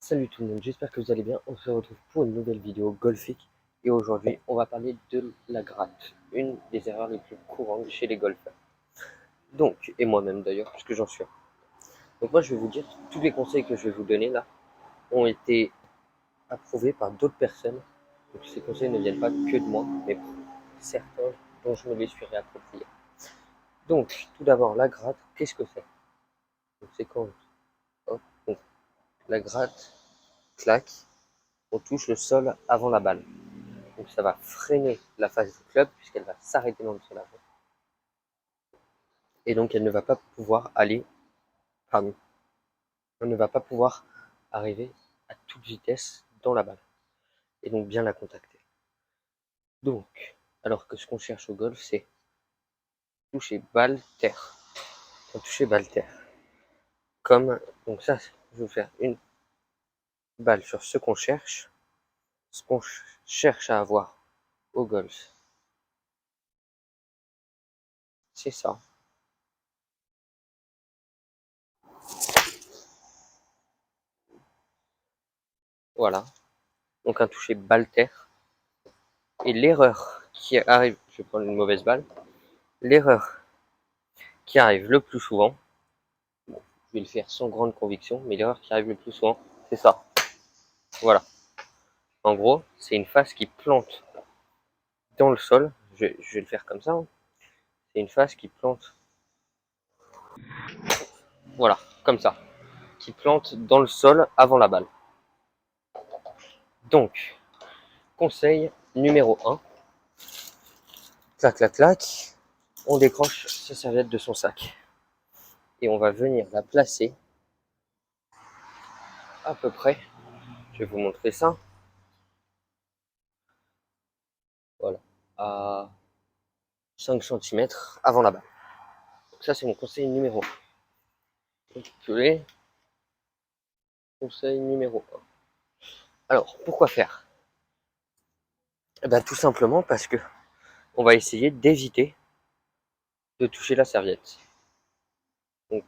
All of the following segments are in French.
Salut tout le monde, j'espère que vous allez bien. On se retrouve pour une nouvelle vidéo golfique. Et aujourd'hui, on va parler de la gratte, une des erreurs les plus courantes chez les golfeurs. Donc, et moi-même d'ailleurs, puisque j'en suis un. Donc moi, je vais vous dire, tous les conseils que je vais vous donner là ont été approuvés par d'autres personnes. Donc ces conseils ne viennent pas que de moi, mais certains dont je me les suis réappropriés. Donc, tout d'abord, la gratte, qu'est-ce que c'est? Donc c'est quand hop, donc, la gratte claque, on touche le sol avant la balle. Donc ça va freiner la phase du club puisqu'elle va s'arrêter dans le sol avant. Et donc elle ne va pas pouvoir aller, pardon, elle ne va pas pouvoir arriver à toute vitesse dans la balle. Et donc bien la contacter. Donc, alors que ce qu'on cherche au golf, c'est toucher balle terre. Toucher balle terre. Comme, donc ça, je vais vous faire une balle sur ce qu'on cherche. Ce qu'on cherche à avoir au golf, c'est ça. Voilà. Donc un toucher balle terre. Et l'erreur qui arrive, je vais prendre une mauvaise balle, l'erreur qui arrive le plus souvent, bon, je vais le faire sans grande conviction, mais l'erreur qui arrive le plus souvent, c'est ça. Voilà. En gros, c'est une face qui plante dans le sol. Je vais le faire comme ça. Hein. C'est une face qui plante, voilà, comme ça, qui plante dans le sol avant la balle. Donc, conseil numéro 1, clac, clac, clac, on décroche sa serviette de son sac. Et on va venir la placer à peu près, je vais vous montrer ça, voilà, à 5 cm avant la balle. Donc ça, c'est mon conseil numéro 1. Conseil numéro 1. Alors, pourquoi faire? Eh ben, tout simplement parce que on va essayer d'éviter de toucher la serviette. Donc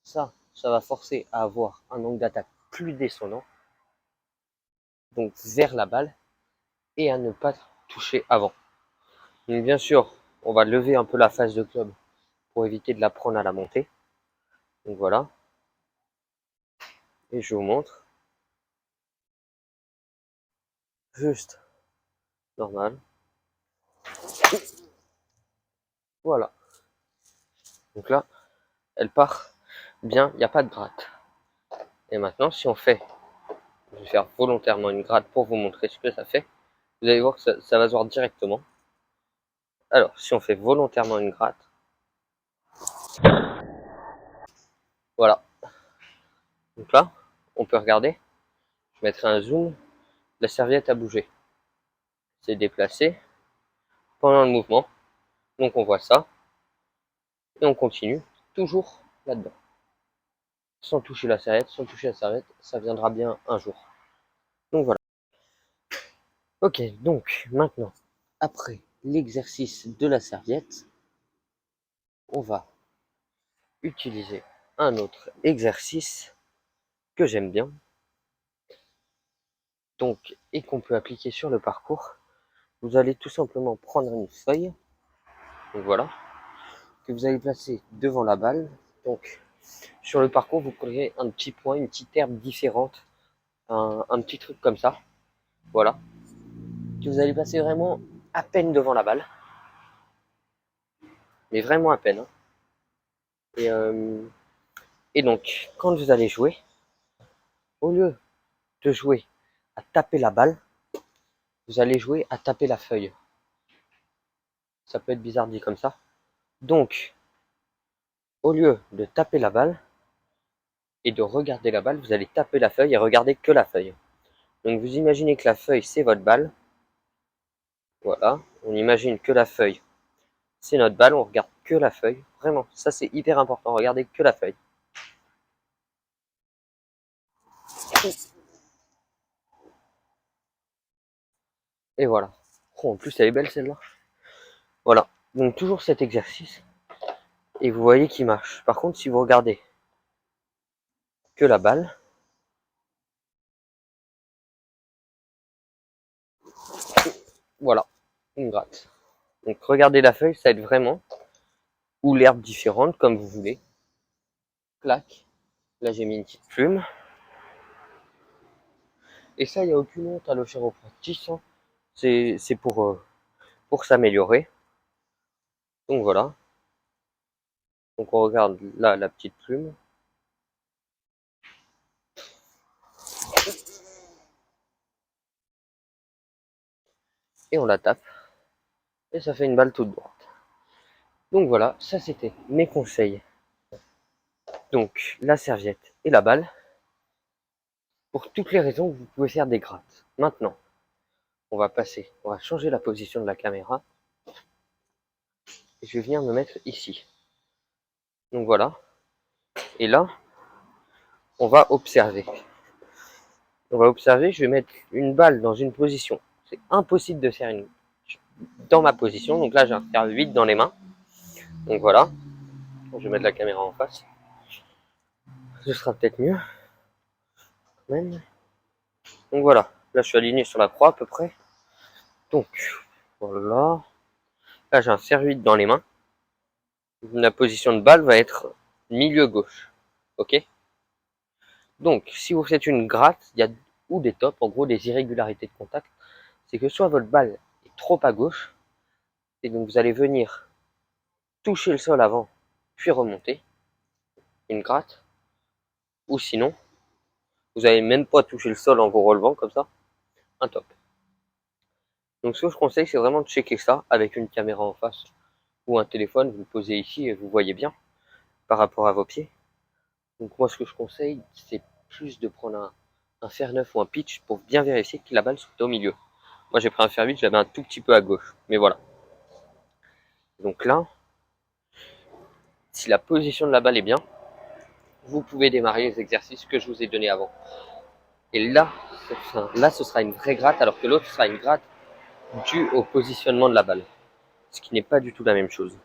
ça va forcer à avoir un angle d'attaque plus descendant, donc vers la balle, et à ne pas toucher avant. Donc bien sûr, on va lever un peu la face de club pour éviter de la prendre à la montée. Donc voilà. Et je vous montre. Juste normal. Voilà. Donc là, elle part bien, il n'y a pas de gratte. Et maintenant, si on fait, je vais faire volontairement une gratte pour vous montrer ce que ça fait. Vous allez voir que ça va se voir directement. Alors, si on fait volontairement une gratte, voilà. Donc là, on peut regarder. Je mettrai un zoom. La serviette a bougé. C'est déplacé pendant le mouvement. Donc on voit ça. Et on continue toujours là-dedans. Sans toucher la serviette, sans toucher la serviette, ça viendra bien un jour. Donc voilà. Ok, donc maintenant, après l'exercice de la serviette, on va utiliser un autre exercice que j'aime bien, donc, et qu'on peut appliquer sur le parcours. Vous allez tout simplement prendre une feuille, donc voilà, que vous allez placer devant la balle. Donc sur le parcours, vous prendrez un petit point, une petite herbe différente, un petit truc comme ça, voilà, que vous allez placer vraiment à peine devant la balle, mais vraiment à peine. Hein. Et donc, quand vous allez jouer, au lieu de jouer à taper la balle, vous allez jouer à taper la feuille. Ça peut être bizarre dit comme ça. Donc, au lieu de taper la balle et de regarder la balle, vous allez taper la feuille et regarder que la feuille. Donc vous imaginez que la feuille, c'est votre balle. Voilà, on imagine que la feuille, c'est notre balle, on regarde que la feuille. Vraiment, ça c'est hyper important, regardez que la feuille. Et voilà. Oh, en plus, elle est belle celle-là. Voilà, donc toujours cet exercice. Et vous voyez qu'il marche. Par contre, si vous regardez que la balle, voilà, une gratte. Donc regardez la feuille, ça aide vraiment. Ou l'herbe différente, comme vous voulez. Clac. Là j'ai mis une petite plume. Et ça, il n'y a aucune honte à le faire au practice. Hein. C'est pour s'améliorer. Donc voilà. Donc on regarde là la petite plume. Et on la tape. Et ça fait une balle toute droite. Donc voilà, ça c'était mes conseils. Donc la serviette et la balle. Pour toutes les raisons, vous pouvez faire des grattes. Maintenant, on va changer la position de la caméra. Et je vais venir me mettre ici. Donc voilà. Et là, on va observer. On va observer, je vais mettre une balle dans une position. C'est impossible de faire une dans ma position. Donc là, j'ai un fer 8 dans les mains. Donc voilà. Je vais mettre la caméra en face. Ce sera peut-être mieux. Même. Donc voilà. Là, je suis aligné sur la croix à peu près. Donc voilà. Là, j'ai un fer 8 dans les mains. La position de balle va être milieu gauche. Ok. Donc, si vous faites une gratte, il y a ou des tops, en gros des irrégularités de contact. C'est que soit votre balle est trop à gauche, et donc vous allez venir toucher le sol avant, puis remonter, une gratte, ou sinon, vous n'allez même pas toucher le sol en vous relevant comme ça, un top. Donc ce que je conseille, c'est vraiment de checker ça avec une caméra en face ou un téléphone, vous le posez ici et vous voyez bien par rapport à vos pieds. Donc moi ce que je conseille, c'est plus de prendre un fer neuf ou un pitch pour bien vérifier que la balle soit au milieu. Moi j'ai pris un fer 8, je l'avais un tout petit peu à gauche, mais voilà. Donc là, si la position de la balle est bien, vous pouvez démarrer les exercices que je vous ai donnés avant. Et là, ce sera une vraie gratte, alors que l'autre sera une gratte due au positionnement de la balle. Ce qui n'est pas du tout la même chose.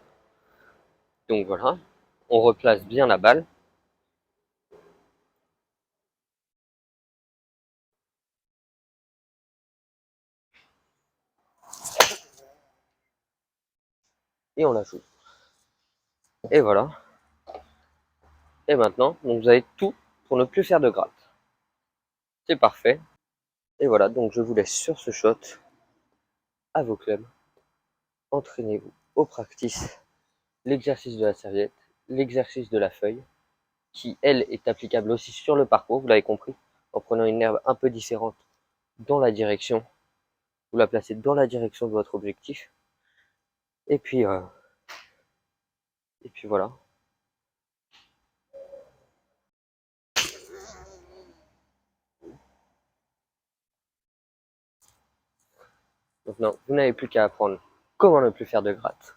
Donc voilà, on replace bien la balle. Et on la joue. Et voilà. Et maintenant, donc vous avez tout pour ne plus faire de gratte. C'est parfait. Et voilà, donc je vous laisse sur ce shot à vos clubs. Entraînez-vous au practice l'exercice de la serviette, l'exercice de la feuille, qui elle est applicable aussi sur le parcours, vous l'avez compris, en prenant une herbe un peu différente dans la direction, vous la placez dans la direction de votre objectif, et puis voilà. Donc non, vous n'avez plus qu'à apprendre comment ne plus faire de gratte.